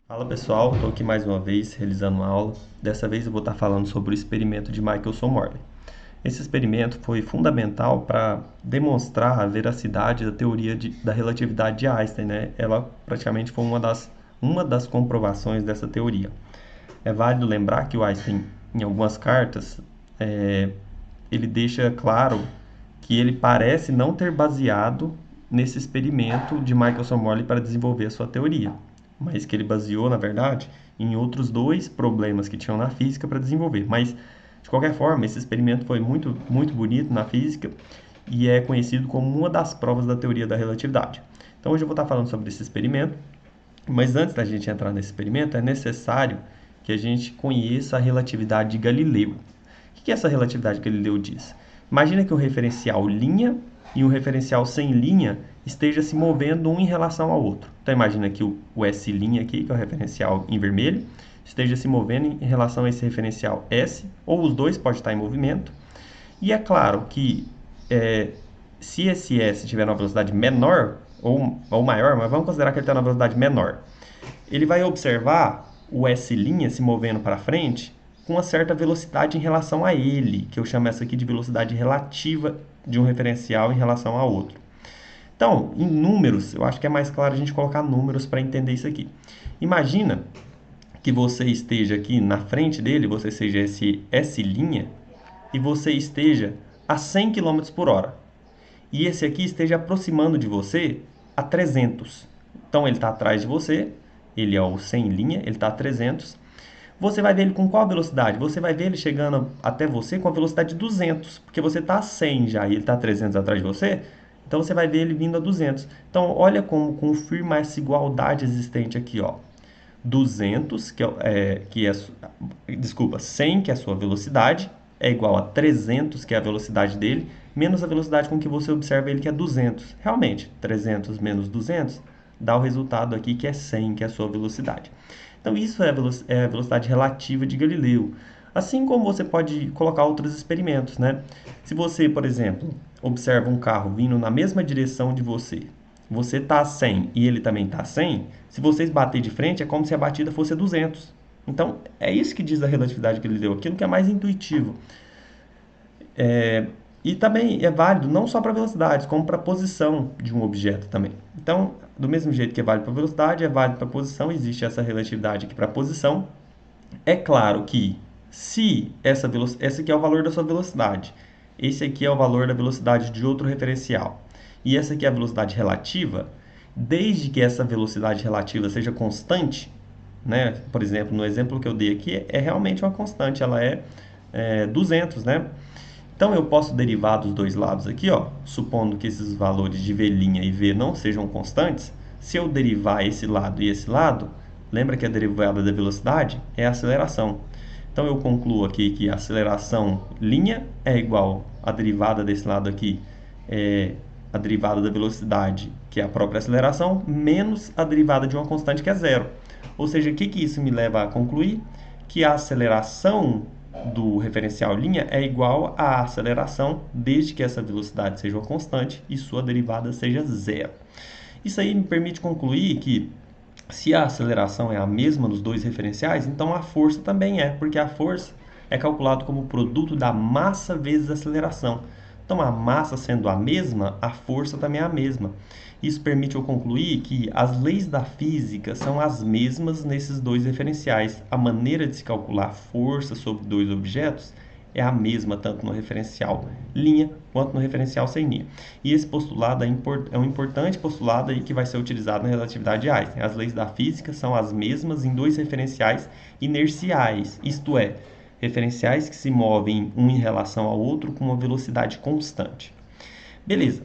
Fala pessoal, estou aqui mais uma vez realizando uma aula. Dessa vez eu vou estar falando sobre o experimento de Michelson-Morley. Esse experimento foi fundamental para demonstrar a veracidade da teoria da relatividade de Einstein, né? Ela praticamente foi uma das comprovações dessa teoria. É válido lembrar que o Einstein, em algumas cartas, é, ele deixa claro que ele parece não ter baseado nesse experimento de Michelson-Morley para desenvolver a sua teoria, mas que ele baseou, na verdade, em outros dois problemas que tinham na física para desenvolver. Mas, de qualquer forma, esse experimento foi muito, muito bonito na física e é conhecido como uma das provas da teoria da relatividade. Então, hoje eu vou estar falando sobre esse experimento, mas antes da gente entrar nesse experimento, é necessário que a gente conheça a relatividade de Galileu. O que é essa relatividade que Galileu diz? Imagina que o referencial linha e o referencial sem linha esteja se movendo um em relação ao outro. Então imagina que o S' aqui, que é o referencial em vermelho, esteja se movendo em relação a esse referencial S, ou os dois podem estar em movimento. E é claro que se esse S tiver uma velocidade menor ou maior, mas vamos considerar que ele está na velocidade menor, ele vai observar o S' se movendo para frente com uma certa velocidade em relação a ele, que eu chamo essa aqui de velocidade relativa de um referencial em relação a outro. Então, em números, eu acho que é mais claro a gente colocar números para entender isso aqui. Imagina que você esteja aqui na frente dele, você seja esse S' e você esteja a 100 km por hora. E esse aqui esteja aproximando de você a 300. Então ele está atrás de você, ele é o 100 ele está a 300. Você vai ver ele com qual velocidade? Você vai ver ele chegando até você com a velocidade de 200, porque você está a 100 já e ele está a 300 atrás de você, então você vai ver ele vindo a 200. Então olha como confirma essa igualdade existente aqui, ó. 200, desculpa, 100, que é a sua velocidade, é igual a 300, que é a velocidade dele, menos a velocidade com que você observa ele, que é 200. Realmente, 300 menos 200 dá o resultado aqui, que é 100, que é a sua velocidade. Então, isso é a velocidade relativa de Galileu. Assim como você pode colocar outros experimentos, né? Se você, por exemplo, observa um carro vindo na mesma direção de você, você está a 100 e ele também está a 100, se vocês bater de frente, é como se a batida fosse a 200. Então, é isso que diz a relatividade que ele deu, aquilo que é mais intuitivo. E também é válido não só para velocidades, como para a posição de um objeto também. Então, do mesmo jeito que é válido para velocidade, é válido para posição, existe essa relatividade aqui para posição. É claro que se esse aqui é o valor da sua velocidade, esse aqui é o valor da velocidade de outro referencial, e essa aqui é a velocidade relativa, desde que essa velocidade relativa seja constante, né? Por exemplo, no exemplo que eu dei aqui, é realmente uma constante, ela é 200, né? Então eu posso derivar dos dois lados aqui, ó, supondo que esses valores de V' e V não sejam constantes. Se eu derivar esse lado e esse lado, lembra que a derivada da velocidade é a aceleração. Então eu concluo aqui que a aceleração linha é igual à derivada desse lado aqui, é a derivada da velocidade, que é a própria aceleração, menos a derivada de uma constante que é zero. Ou seja, o que isso me leva a concluir? Que a aceleração do referencial linha é igual à aceleração, desde que essa velocidade seja uma constante e sua derivada seja zero. Isso aí me permite concluir que se a aceleração é a mesma nos dois referenciais, então a força também é, porque a força é calculado como o produto da massa vezes a aceleração. Então, a massa sendo a mesma, a força também é a mesma. Isso permite eu concluir que as leis da física são as mesmas nesses dois referenciais. A maneira de se calcular força sobre dois objetos é a mesma tanto no referencial linha quanto no referencial sem linha. E esse postulado é um importante postulado aí que vai ser utilizado na relatividade de Einstein. As leis da física são as mesmas em dois referenciais inerciais, isto é, referenciais que se movem um em relação ao outro com uma velocidade constante. Beleza.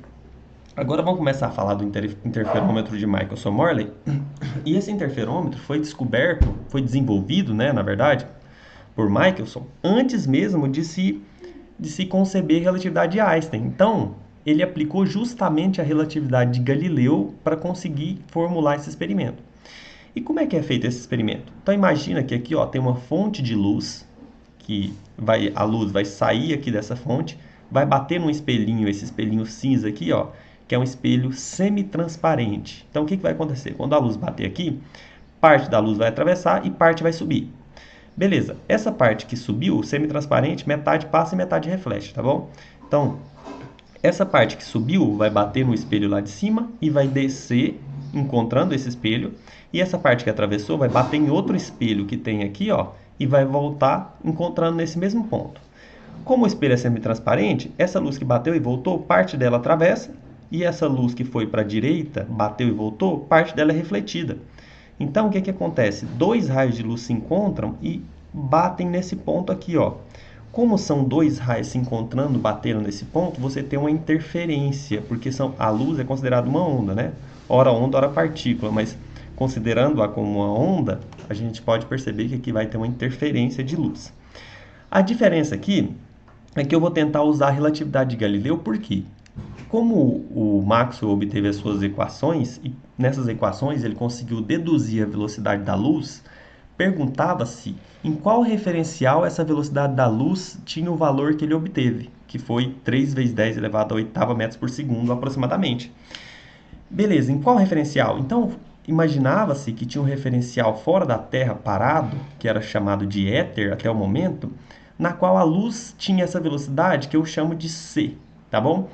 Agora vamos começar a falar do interferômetro de Michelson-Morley. E esse interferômetro foi descoberto, foi desenvolvido, né, na verdade, por Michelson antes mesmo de se conceber a relatividade de Einstein. Então, ele aplicou justamente a relatividade de Galileu para conseguir formular esse experimento. E como é que é feito esse experimento? Então imagina que aqui, ó, tem uma fonte de luz a luz vai sair aqui dessa fonte, vai bater num espelhinho, esse espelhinho cinza aqui, ó, que é um espelho semi-transparente. Então o que vai acontecer? Quando a luz bater aqui, Parte da luz vai atravessar e parte vai subir. Beleza, essa parte que subiu, semi-transparente, metade passa e metade reflete, tá bom? Então, essa parte que subiu vai bater no espelho lá de cima e vai descer encontrando esse espelho. E essa parte que atravessou vai bater em outro espelho que tem aqui, ó, e vai voltar encontrando nesse mesmo ponto. Como o espelho é semi-transparente, essa luz que bateu e voltou, parte dela atravessa, e essa luz que foi para a direita, bateu e voltou, parte dela é refletida. Então, o que que acontece? Dois raios de luz se encontram e batem nesse ponto aqui, ó. Como são dois raios se encontrando, batendo nesse ponto, você tem uma interferência, porque a luz é considerada uma onda, né? Ora onda, ora partícula, mas considerando-a como uma onda, a gente pode perceber que aqui vai ter uma interferência de luz. A diferença aqui é que eu vou tentar usar a relatividade de Galileu, por quê? Como o Maxwell obteve as suas equações, e nessas equações ele conseguiu deduzir a velocidade da luz, perguntava-se em qual referencial essa velocidade da luz tinha o valor que ele obteve, que foi 3 vezes 10 elevado a oitava metros por segundo aproximadamente. Beleza, em qual referencial? Então, imaginava-se que tinha um referencial fora da Terra parado, que era chamado de éter até o momento, na qual a luz tinha essa velocidade que eu chamo de c, tá bom?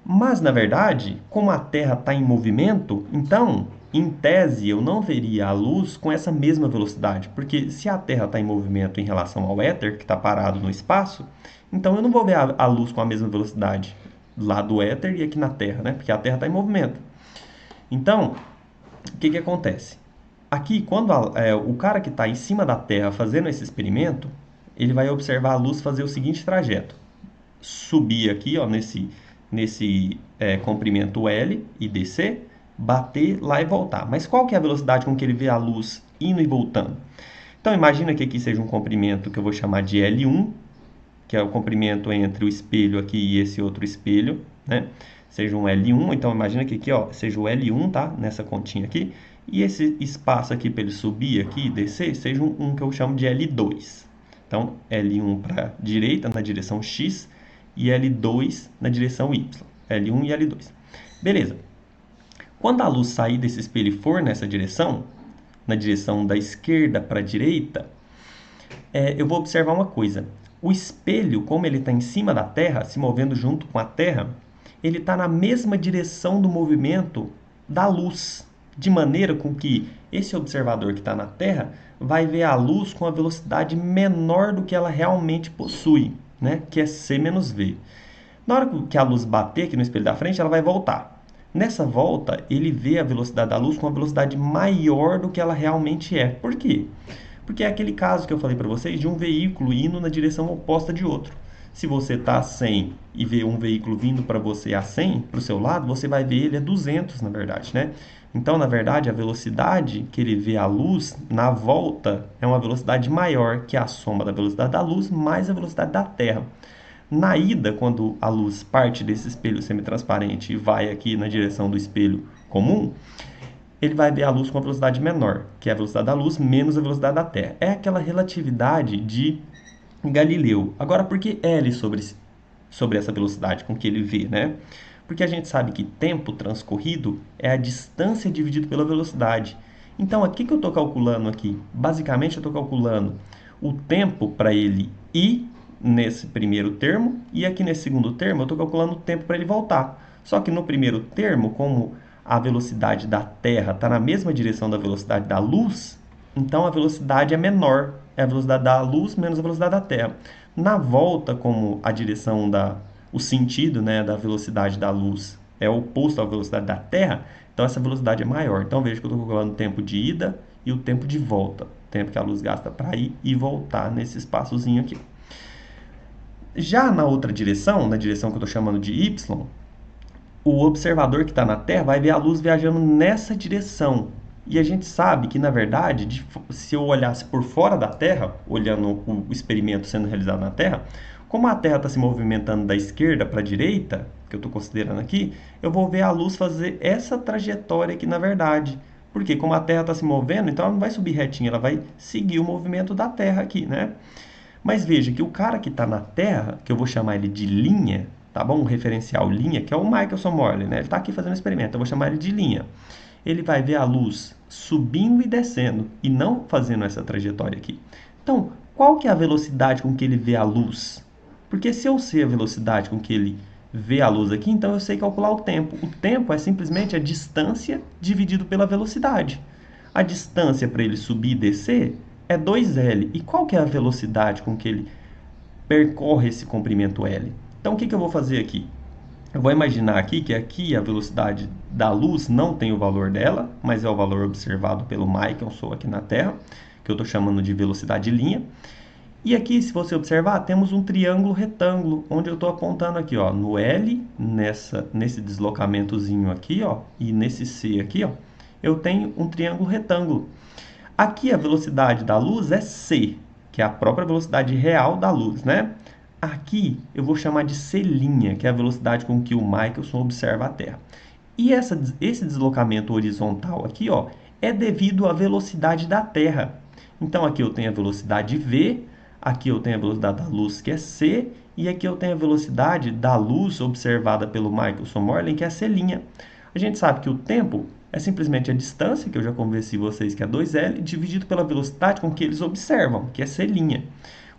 Mas, na verdade, como a Terra está em movimento, então, em tese, eu não veria a luz com essa mesma velocidade, porque se a Terra está em movimento em relação ao éter, que está parado no espaço, então eu não vou ver a luz com a mesma velocidade lá do éter e aqui na Terra, né? Porque a Terra está em movimento. Então, o que que acontece? Aqui, quando o cara que está em cima da Terra fazendo esse experimento, ele vai observar a luz fazer o seguinte trajeto. Subir aqui, ó, nesse comprimento L e descer, bater lá e voltar. Mas qual que é a velocidade com que ele vê a luz indo e voltando? Então, imagina que aqui seja um comprimento que eu vou chamar de L1, que é o comprimento entre o espelho aqui e esse outro espelho, né? Seja um L1, então imagina que aqui, ó, seja o L1, tá? Nessa continha aqui. E esse espaço aqui para ele subir aqui e descer, seja um que eu chamo de L2. Então, L1 para a direita, na direção X, e L2 na direção Y. L1 e L2. Beleza. Quando a luz sair desse espelho e for nessa direção, na direção da esquerda para a direita, eu vou observar uma coisa. O espelho, como ele está em cima da Terra, se movendo junto com a Terra, ele está na mesma direção do movimento da luz, de maneira com que esse observador que está na Terra vai ver a luz com a velocidade menor do que ela realmente possui, né? Que é c menos v. Na hora que a luz bater aqui no espelho da frente, ela vai voltar. Nessa volta, ele vê a velocidade da luz com uma velocidade maior do que ela realmente é. Por quê? Porque é aquele caso que eu falei para vocês de um veículo indo na direção oposta de outro. Se você está a 100 e vê um veículo vindo para você a 100, para o seu lado, você vai ver ele a 200, na verdade, né? Então, na verdade, a velocidade que ele vê a luz na volta é uma velocidade maior que a soma da velocidade da luz mais a velocidade da Terra. Na ida, quando a luz parte desse espelho semitransparente e vai aqui na direção do espelho comum, ele vai ver a luz com uma velocidade menor, que é a velocidade da luz menos a velocidade da Terra. É aquela relatividade de Galileu. Agora, por que L sobre essa velocidade com que ele vê, né? Porque a gente sabe que tempo transcorrido é a distância dividido pela velocidade. Então, aqui que eu estou calculando aqui, basicamente eu estou calculando o tempo para ele ir nesse primeiro termo e aqui nesse segundo termo eu estou calculando o tempo para ele voltar. Só que no primeiro termo, como a velocidade da Terra está na mesma direção da velocidade da luz, então a velocidade é menor. É a velocidade da luz menos a velocidade da Terra. Na volta, como a direção o sentido, né, da velocidade da luz é oposto à velocidade da Terra, então essa velocidade é maior. Então veja que eu estou calculando o tempo de ida e o tempo de volta. O tempo que a luz gasta para ir e voltar nesse espaçozinho aqui. Já na outra direção, na direção que eu estou chamando de Y, o observador que está na Terra vai ver a luz viajando nessa direção. E a gente sabe que, na verdade, se eu olhasse por fora da Terra, olhando o experimento sendo realizado na Terra, como a Terra está se movimentando da esquerda para a direita, que eu estou considerando aqui, eu vou ver a luz fazer essa trajetória aqui, na verdade. Porque como a Terra está se movendo, então ela não vai subir retinha, ela vai seguir o movimento da Terra aqui, né? Mas veja que o cara que está na Terra, que eu vou chamar ele de linha, tá bom? Um referencial linha, que é o Michelson Morley, né? Ele está aqui fazendo um experimento, eu vou chamar ele de linha. ele vai ver a luz subindo e descendo, e não fazendo essa trajetória aqui. Então, qual que é a velocidade com que ele vê a luz? Porque se eu sei a velocidade com que ele vê a luz aqui, então eu sei calcular o tempo. O tempo é simplesmente a distância dividido pela velocidade. A distância para ele subir e descer é 2L. E qual que é a velocidade com que ele percorre esse comprimento L? Então, o que eu vou fazer aqui? Eu vou imaginar aqui que aqui a velocidade da luz não tem o valor dela, mas é o valor observado pelo Michelson aqui na Terra, que eu estou chamando de velocidade linha. E aqui, se você observar, temos um triângulo retângulo, onde eu estou apontando aqui, ó, no L, nesse deslocamentozinho aqui, ó, e nesse C aqui, ó, eu tenho um triângulo retângulo. Aqui a velocidade da luz é C, que é a própria velocidade real da luz, né? Aqui eu vou chamar de C', que é a velocidade com que o Michelson observa a Terra. E esse deslocamento horizontal aqui, ó, é devido à velocidade da Terra. Então aqui eu tenho a velocidade V, aqui eu tenho a velocidade da luz, que é C, e aqui eu tenho a velocidade da luz observada pelo Michelson-Morley, que é C'. A gente sabe que o tempo é simplesmente a distância, que eu já convenci vocês que é 2L, dividido pela velocidade com que eles observam, que é C'.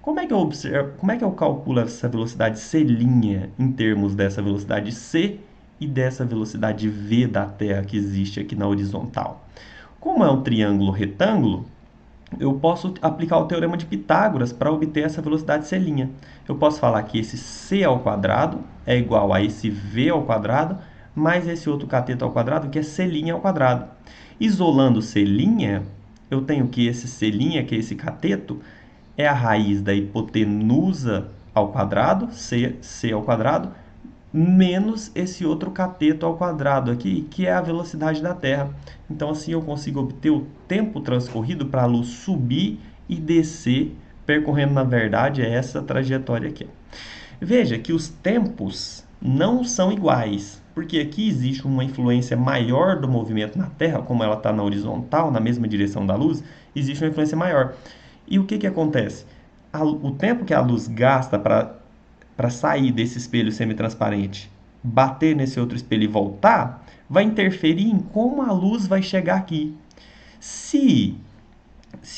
Como é que eu calculo essa velocidade C' em termos dessa velocidade C e dessa velocidade V da Terra que existe aqui na horizontal? Como é um triângulo retângulo, eu posso aplicar o teorema de Pitágoras para obter essa velocidade C'. Eu posso falar que esse C ao quadrado é igual a esse V ao quadrado mais esse outro cateto ao quadrado, que é C' ao quadrado. Isolando C', eu tenho que esse C', que é esse cateto, é a raiz da hipotenusa ao quadrado, C ao quadrado, menos esse outro cateto ao quadrado aqui, que é a velocidade da Terra. Então, assim eu consigo obter o tempo transcorrido para a luz subir e descer, percorrendo, na verdade, essa trajetória aqui. Veja que os tempos não são iguais, porque aqui existe uma influência maior do movimento na Terra, como ela está na horizontal, na mesma direção da luz, existe uma influência maior. E o que acontece? O tempo que a luz gasta para sair desse espelho semitransparente, bater nesse outro espelho e voltar, vai interferir em como a luz vai chegar aqui. Se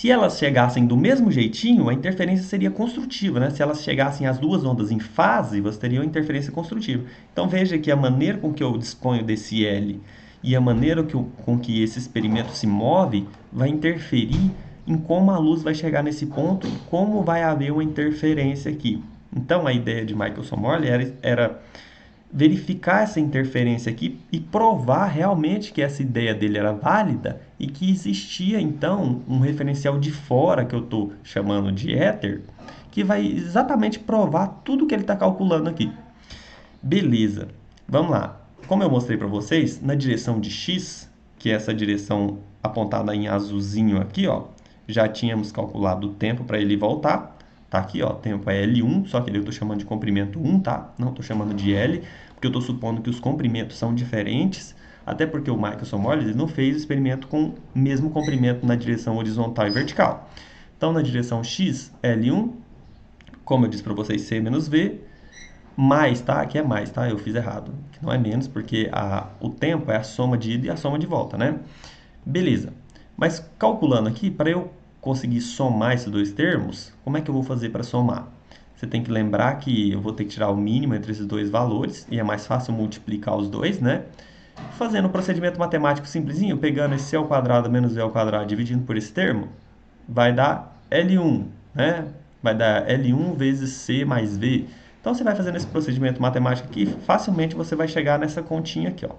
elas chegassem do mesmo jeitinho, a interferência seria construtiva, né? Se elas chegassem as duas ondas em fase, você teria uma interferência construtiva. Então veja que a maneira com que eu disponho desse L e a maneira com que esse experimento se move vai interferir em como a luz vai chegar nesse ponto e como vai haver uma interferência aqui. Então a ideia de Michelson-Morley era verificar essa interferência aqui e provar realmente que essa ideia dele era válida e que existia então um referencial de fora, que eu estou chamando de éter, que vai exatamente provar tudo que ele está calculando aqui. Beleza, vamos lá. Como eu mostrei para vocês, na direção de x, que é essa direção apontada em azulzinho aqui, ó, já tínhamos calculado o tempo para ele voltar. Tá aqui, ó, tempo é L1, só que eu estou chamando de comprimento 1, tá? Não estou chamando de L, porque eu estou supondo que os comprimentos são diferentes, até porque o Michelson-Morley não fez o experimento com o mesmo comprimento na direção horizontal e vertical. Então, na direção x, L1, como eu disse para vocês, C menos V, mais, tá? Aqui é mais, tá? Eu fiz errado. Aqui não é menos, porque o tempo é a soma de ida e a soma de volta, né? Beleza. Mas calculando aqui, para eu conseguir somar esses dois termos, como é que eu vou fazer para somar? Você tem que lembrar que eu vou ter que tirar o mínimo entre esses dois valores, e é mais fácil multiplicar os dois, né? Fazendo um procedimento matemático simplesinho, pegando esse C ao quadrado menos V ao quadrado, dividindo por esse termo, vai dar L1, né? Vai dar L1 vezes C mais V. Então, você vai fazendo esse procedimento matemático aqui, facilmente você vai chegar nessa continha aqui, ó,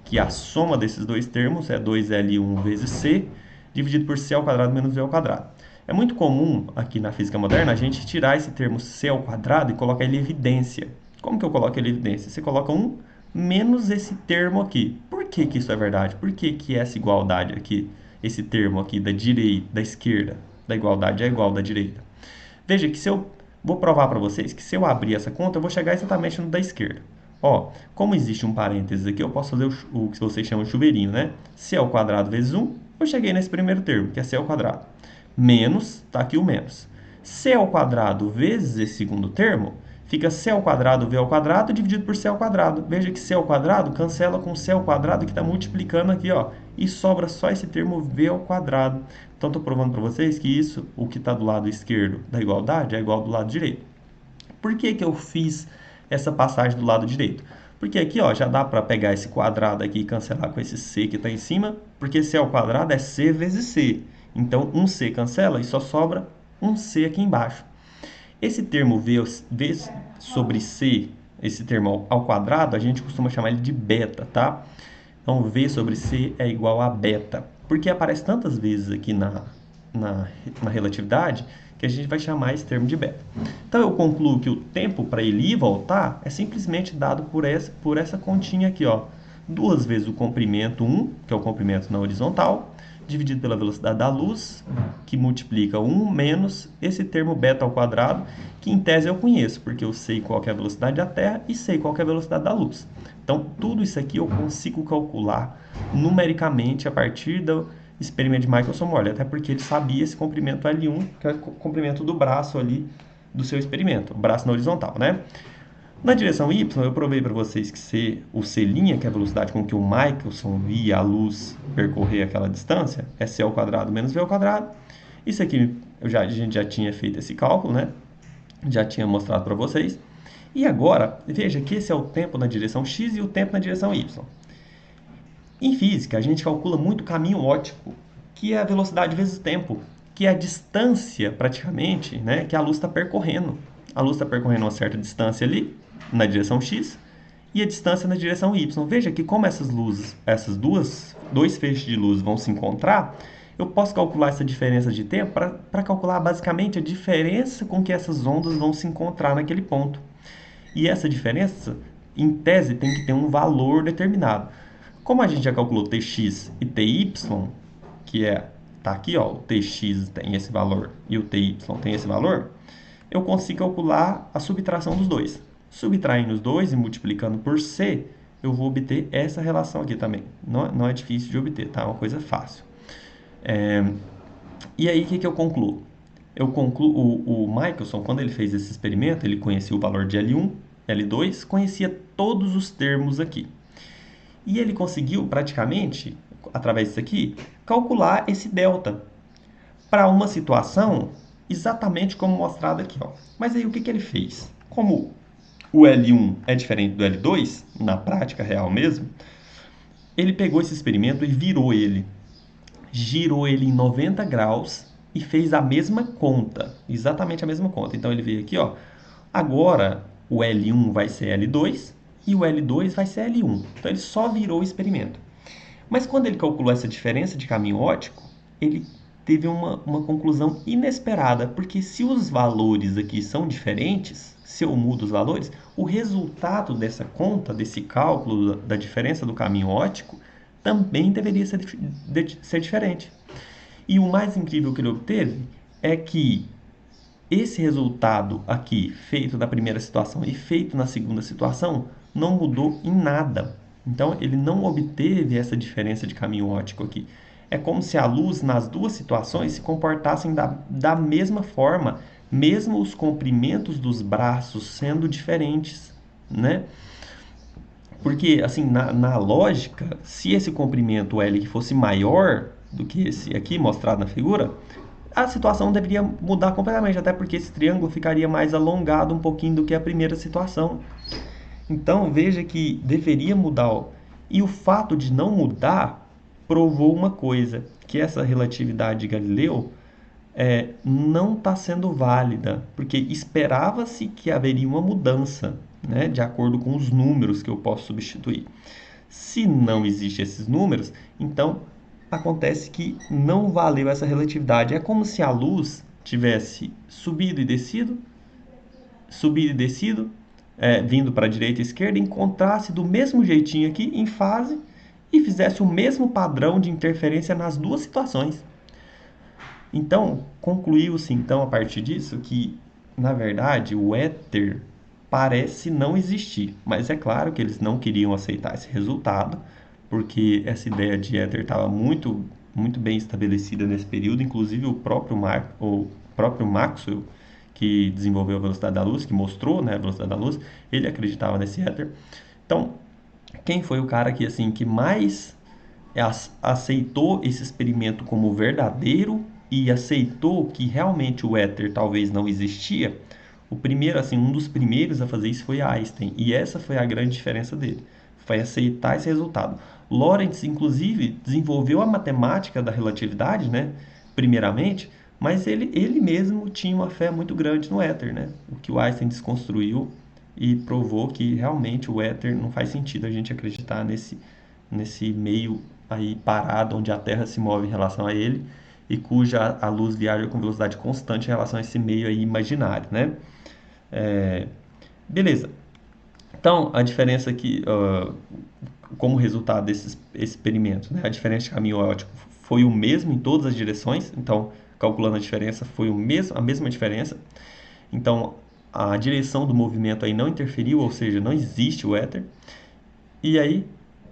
que a soma desses dois termos é 2L1 vezes C, dividido por C ao quadrado menos V ao quadrado. É muito comum aqui na física moderna a gente tirar esse termo C ao quadrado e colocar ele em evidência. Como que eu coloco ele em evidência? Você coloca 1 menos esse termo aqui. Por que que isso é verdade? Por que que essa igualdade aqui, esse termo aqui da direita, da esquerda, da igualdade é igual da direita? Veja que se eu vou provar para vocês que se eu abrir essa conta, eu vou chegar exatamente no da esquerda. Ó, como existe um parênteses aqui, eu posso fazer o que vocês chamam de chuveirinho, né? C ao quadrado vezes 1, eu cheguei nesse primeiro termo, que é C ao quadrado. Menos, tá aqui o menos. C ao quadrado vezes esse segundo termo, fica C ao quadrado V ao quadrado dividido por C ao quadrado. Veja que C ao quadrado cancela com C ao quadrado que está multiplicando aqui, ó, e sobra só esse termo v ao quadrado. Então, estou provando para vocês que isso, o que está do lado esquerdo da igualdade, é igual ao do lado direito. Por que que eu fiz essa passagem do lado direito? Porque aqui, ó, já dá para pegar esse quadrado aqui e cancelar com esse c que está em cima, porque c ao quadrado é c vezes c. Então, um c cancela e só sobra um c aqui embaixo. Esse termo v sobre c, esse termo ao quadrado, a gente costuma chamar ele de beta, tá? Então, v sobre c é igual a beta. Porque aparece tantas vezes aqui na relatividade que a gente vai chamar esse termo de beta. Então, eu concluo que o tempo para ele ir e voltar é simplesmente dado por essa continha aqui, ó. 2 vezes o comprimento 1, que é o comprimento na horizontal, dividido pela velocidade da luz, que multiplica 1 menos esse termo beta ao quadrado, que em tese eu conheço, porque eu sei qual é a velocidade da Terra e sei qual é a velocidade da luz. Então, tudo isso aqui eu consigo calcular numericamente a partir do experimento de Michelson-Morley, até porque ele sabia esse comprimento L1, que é o comprimento do braço ali do seu experimento, o braço na horizontal, né? Na direção y, eu provei para vocês que o c', que é a velocidade com que o Michelson via a luz percorrer aquela distância, é c ao quadrado menos v ao quadrado. Isso aqui a gente já tinha feito esse cálculo, né? Já tinha mostrado para vocês. E agora, veja que esse é o tempo na direção x e o tempo na direção y. Em física, a gente calcula muito o caminho óptico, que é a velocidade vezes o tempo, que é a distância, praticamente, né, que a luz está percorrendo. A luz está percorrendo uma certa distância ali, na direção x, e a distância na direção y. Veja que como essas luzes, dois feixes de luz vão se encontrar, eu posso calcular essa diferença de tempo para calcular basicamente a diferença com que essas ondas vão se encontrar naquele ponto. E essa diferença, em tese, tem que ter um valor determinado. Como a gente já calculou tx e ty, que tá aqui, ó, o tx tem esse valor e o ty tem esse valor, eu consigo calcular a subtração dos dois. Subtraindo os dois e multiplicando por c, eu vou obter essa relação aqui também. Não é difícil de obter, tá? É uma coisa fácil. E aí, o que eu concluo? O Michelson, quando ele fez esse experimento, ele conhecia o valor de L1, L2, conhecia todos os termos aqui. E ele conseguiu, praticamente, através disso aqui, calcular esse delta para uma situação exatamente como mostrado aqui, ó. Mas aí o que ele fez? Como o L1 é diferente do L2, na prática real mesmo, ele pegou esse experimento e girou ele em 90 graus e fez a mesma conta, exatamente a mesma conta. Então ele veio aqui, ó, agora o L1 vai ser L2 e o L2 vai ser L1. Então ele só virou o experimento. Mas quando ele calculou essa diferença de caminho óptico, ele teve uma conclusão inesperada, porque se os valores aqui são diferentes, se eu mudo os valores, o resultado dessa conta, desse cálculo da diferença do caminho óptico, também deveria ser diferente. E o mais incrível que ele obteve é que esse resultado aqui, feito na primeira situação e feito na segunda situação, não mudou em nada. Então, ele não obteve essa diferença de caminho óptico aqui. É como se a luz, nas duas situações, se comportassem da mesma forma, mesmo os comprimentos dos braços sendo diferentes, né? Porque, assim, na lógica, se esse comprimento L fosse maior do que esse aqui, mostrado na figura, a situação deveria mudar completamente, até porque esse triângulo ficaria mais alongado um pouquinho do que a primeira situação. Então, veja que deveria mudar. E o fato de não mudar provou uma coisa, que essa relatividade de Galileu não está sendo válida, porque esperava-se que haveria uma mudança, né, de acordo com os números que eu posso substituir. Se não existem esses números, então acontece que não valeu essa relatividade. É como se a luz tivesse subido e descido, vindo para a direita e esquerda, encontrasse do mesmo jeitinho aqui, em fase, e fizesse o mesmo padrão de interferência nas duas situações. Então, concluiu-se então a partir disso que, na verdade, o éter parece não existir. Mas é claro que eles não queriam aceitar esse resultado, porque essa ideia de éter estava muito, muito bem estabelecida nesse período. Inclusive o próprio Maxwell, que desenvolveu a velocidade da luz, que mostrou, né, a velocidade da luz, ele acreditava nesse éter. Então, quem foi o cara que, assim, que mais aceitou esse experimento como verdadeiro e aceitou que realmente o éter talvez não existia, o primeiro, assim, um dos primeiros a fazer isso foi Einstein, e essa foi a grande diferença dele, foi aceitar esse resultado. Lorentz, inclusive, desenvolveu a matemática da relatividade, né, primeiramente, mas ele mesmo tinha uma fé muito grande no éter, né, o que o Einstein desconstruiu e provou que realmente o éter não faz sentido a gente acreditar nesse meio aí parado onde a Terra se move em relação a ele e cuja a luz viaja com velocidade constante em relação a esse meio aí imaginário, né? É, beleza. Então, a diferença aqui, como resultado desses experimentos, né? A diferença de caminho óptico foi o mesmo em todas as direções, então, calculando a diferença, foi a mesma diferença. Então, a direção do movimento aí não interferiu, ou seja, não existe o éter. E aí,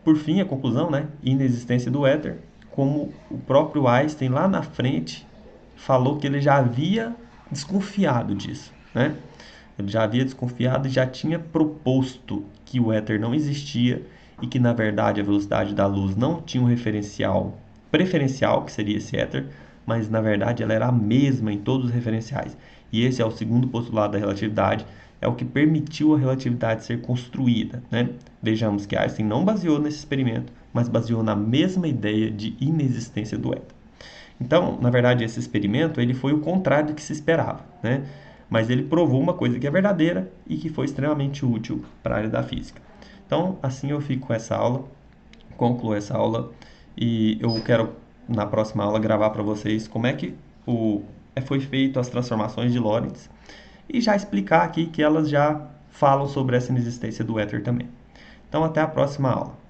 por fim, a conclusão, né? Inexistência do éter, como o próprio Einstein lá na frente falou que ele já havia desconfiado disso, né? Ele já havia desconfiado e já tinha proposto que o éter não existia e que, na verdade, a velocidade da luz não tinha um referencial preferencial, que seria esse éter, mas, na verdade, ela era a mesma em todos os referenciais. E esse é o segundo postulado da relatividade, é o que permitiu a relatividade ser construída, né? Vejamos que Einstein não baseou nesse experimento, mas baseou na mesma ideia de inexistência do éter. Então, na verdade, esse experimento ele foi o contrário do que se esperava, né? Mas ele provou uma coisa que é verdadeira e que foi extremamente útil para a área da física. Então, assim eu fico com essa aula, concluo essa aula e eu quero na próxima aula gravar para vocês como é que foi feito as transformações de Lorentz e já explicar aqui que elas já falam sobre essa inexistência do éter também. Então, até a próxima aula.